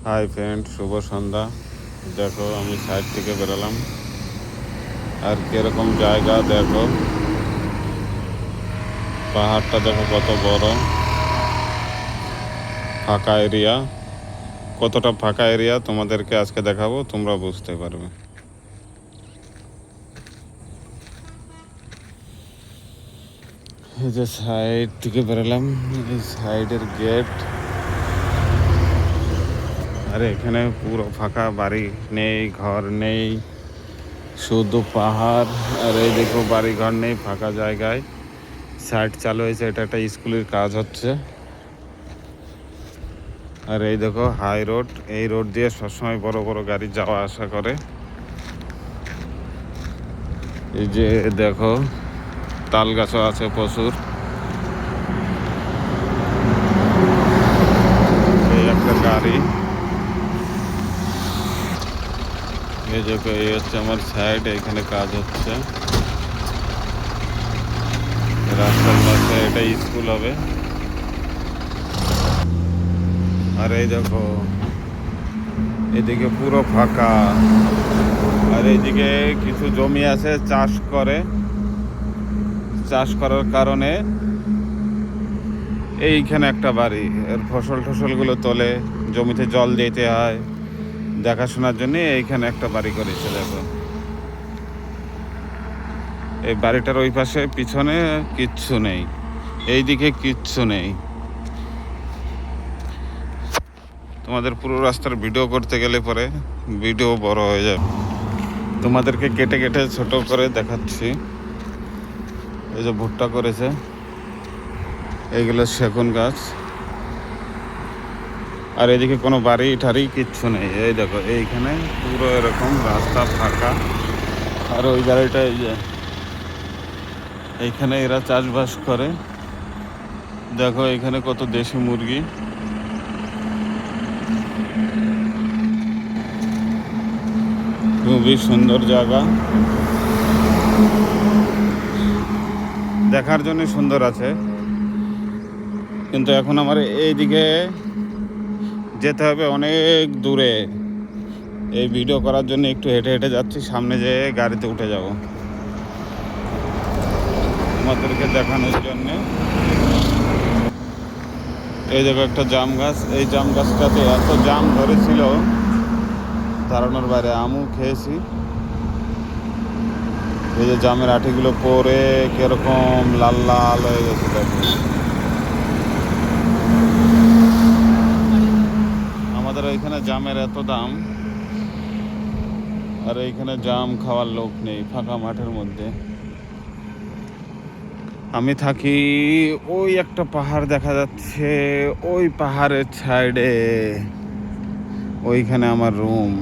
Hi friend, শুভ সন্ধ্যা। দেখো আমি side থেকে বেরোলাম, আর কিরকম জায়গা দেখো, পাহাড়টা দেখো কত বড়, ফাঁকা এরিয়া। কতটা ফাঁকা এরিয়া তোমাদেরকে আজকে দেখাবো, তোমরা বুঝতে পারবে। এই যে সাইড থেকে বেরোলাম, এই সাইডের গেট। আরে এখানে পুরো ফাঁকা, বাড়ি নেই, ঘর নেই, শুধু পাহাড়। আর এই দেখো বাড়ি ঘর নেই, ফাঁকা জায়গায় সাইড চালু হয়েছে। এটা একটা স্কুলের কাজ হচ্ছে। আর এই দেখো হাই রোড, এই রোড দিয়ে সবসময় বড় বড় গাড়ি যাওয়া আসা করে। এই যে দেখো তাল গাছও আছে প্রচুর। এই একটা গাড়ি, এই যে এই হচ্ছে আমার সাইড, এখানে কাজ হচ্ছে রাস্তার পাশে। এটা স্কুল হবে। আর এই দেখো এদিকে পুরো ফাঁকা, আর এইদিকে কিছু জমি আছে, চাষ করে। চাষ করার কারণে এইখানে একটা বাড়ি, এর ফসলগুলো তোলে, জমিতে জল দিতে হয়, দেখাশোনার জন্য এইখানে একটা বাড়ি করেছে। দেখো এই বাড়িটার ওই পাশে পিছনে কিচ্ছু নেই, এইদিকে কিচ্ছু নেই। তোমাদের পুরো রাস্তার ভিডিও করতে গেলে পরে ভিডিও বড় হয়ে যাবে, তোমাদেরকে কেটে কেটে ছোট করে দেখাচ্ছি। এই যে ভুট্টা করেছে, এইগুলো সেগুন গাছ। আর এদিকে কোনো বাড়ি ঠাড়ি কিচ্ছু নেই। এই দেখো এইখানে পুরো এরকম রাস্তা ফাঁকা। আর ওই বাড়িটা এই যে এইখানে এরা চাষবাস করে। দেখো এখানে কত দেশি মুরগি। খুবই সুন্দর জায়গা, দেখার জন্য সুন্দর আছে। কিন্তু এখন আমার এইদিকে যেতে হবে অনেক দূরে। এই ভিডিও করার জন্য একটু হেঁটে হেঁটে যাচ্ছি, সামনে যেয়ে গাড়িতে উঠে যাব তোমাদেরকে দেখানোর জন্যে। এই দেখো একটা জাম গাছ, এই জাম গাছটাতে এত জাম ধরেছিল ধারণার বাইরে। আমও খেয়েছি। এই যে জামের আঠিগুলো পরে কিরকম লাল লাল হয়ে গেছে। দেখো আমাদের ওইখানে জামের এত দাম, আর এইখানে জাম খাওয়ার লোক নেই, ফাঁকা মাঠের মধ্যে। আমি থাকি ওই একটা পাহাড় দেখা যাচ্ছে, ওই পাহাড়ের সাইডে, ওইখানে আমার রুম।